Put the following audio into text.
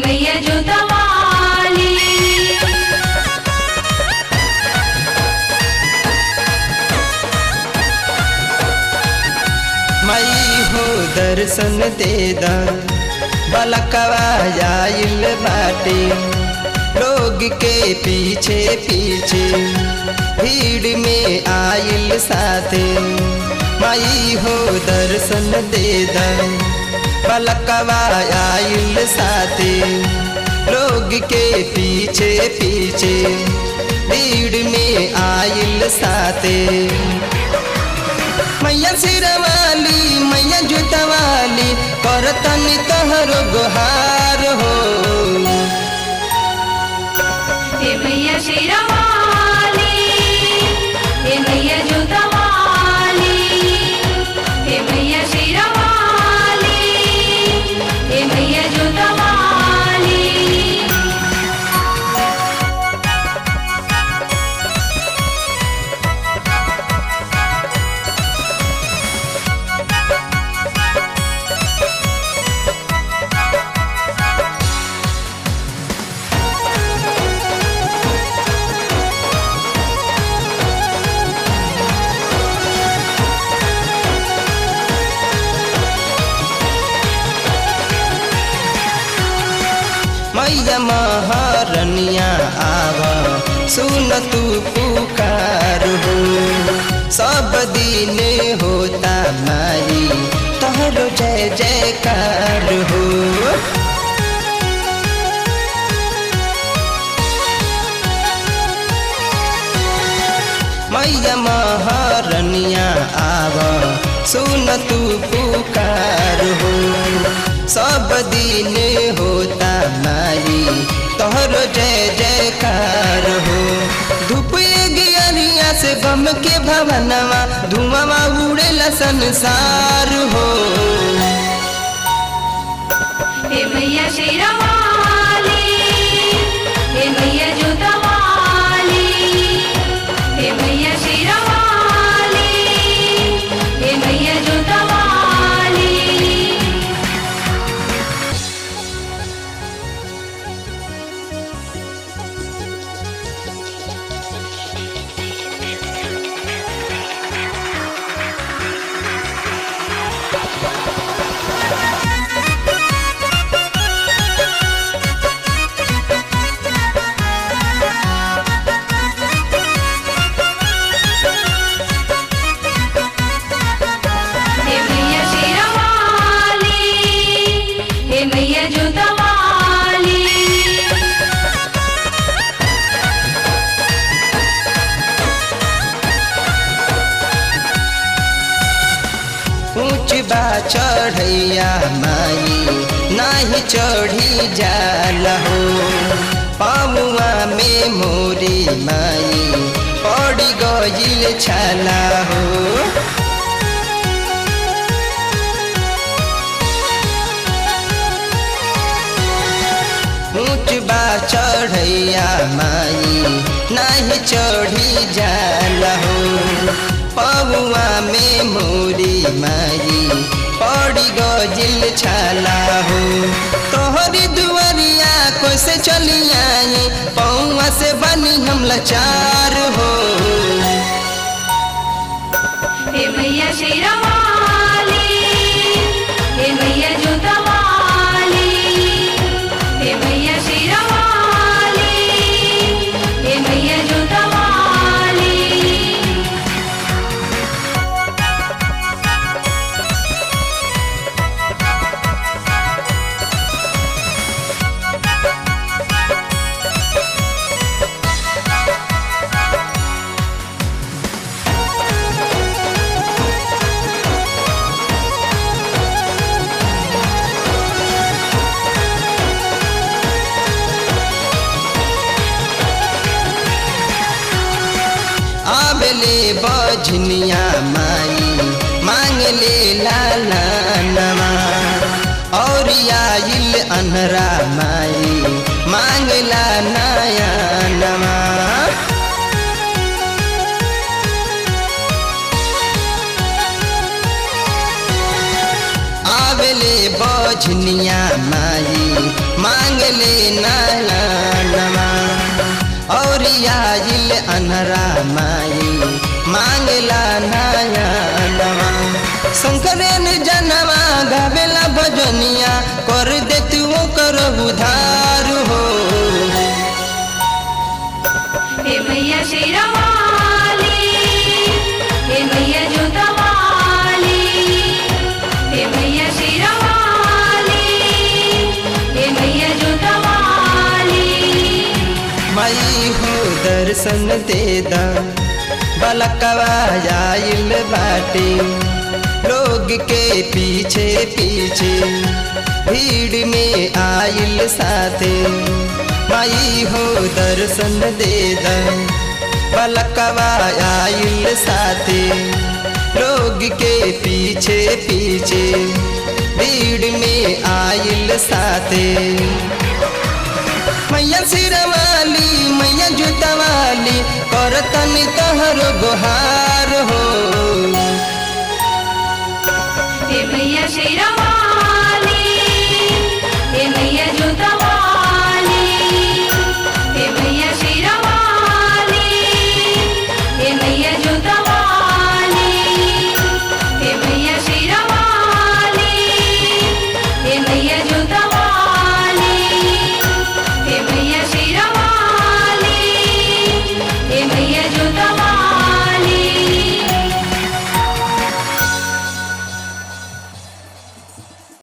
मैया जोतवाली। माई हो दर्शन दे दा बलकवा आइल बाटे लोग के पीछे पीछे भीड़ में आइल साथे। माई हो दर्शन दे दा बलकवा आइल साथे लोग के पीछे पीछे भीड़ में आइल साथे। मैया सिरवाली मैया जुतवाली करतनी तोहर गुहार हो। हे मैया शेरवाली, हे मैया जोतवाली, हे मैया शेरवाली, हे मैया जोतवाली। मैया महारनिया आवा सुन तू पुकार हो। सब दिन होता माई तोहरो जय जयकार हो। मैया महारनिया आवा सुन तू पुकार हो। सब दिन होता माई तोहरो जय जयकार हो। धूप गियरिया से बम के भवनवा धुआं उड़ेला संसार हो। हे मैया शेरवाली, हे मैया जोतवाली, हे मैया शेरवाली, हे मैया जोतवाली। हे मैया शेरवाली, हे मैया जोतवाली। ऊंच बा चढ़ैया माई नाही चढ़ी जाला हो। पामुआ में मोरी माई पड़ी गइल छाला हो। ऊंच बा चढ़ैया माई नाही चढ़ी जाला हो। पौआ में मोरी माई पड़ी गइल छाला हो। तोहरी दुआरिया कैसे चली आई पौआ से बनी हम लाचार हो। हे मैया शेरवाली, हे मैया जोतवाली, हे मैया शेरवाली, हे मैया जोतवाली। आबेले बजनिया माई मांग ले लाला नमा और आइल अनहरा माई मांग ला नया नमा। आबेले बजनिया माई मांग ले नया नमा और आइल अनहरा माई मांगला नया नमा शंकरन जनवा गावेला भजनिया कर दे तू कर उधार हो हे मैया शेरा वाली हे मैया जोता वाली हे मैया शेरा वाली हे मैया जोता वाली माई हो दर्शन दे दा बलकवा आइल बाटे लोग के पीछे पीछे भीड़ में आइल साथे माई हो दर्शन दे दा बलकवा आइल साथे लोग के पीछे पीछे भीड़ में आइल साथे मैया सिरवाली मैया जुतवाली करतन तहर गुहार हो हे मैया शेरा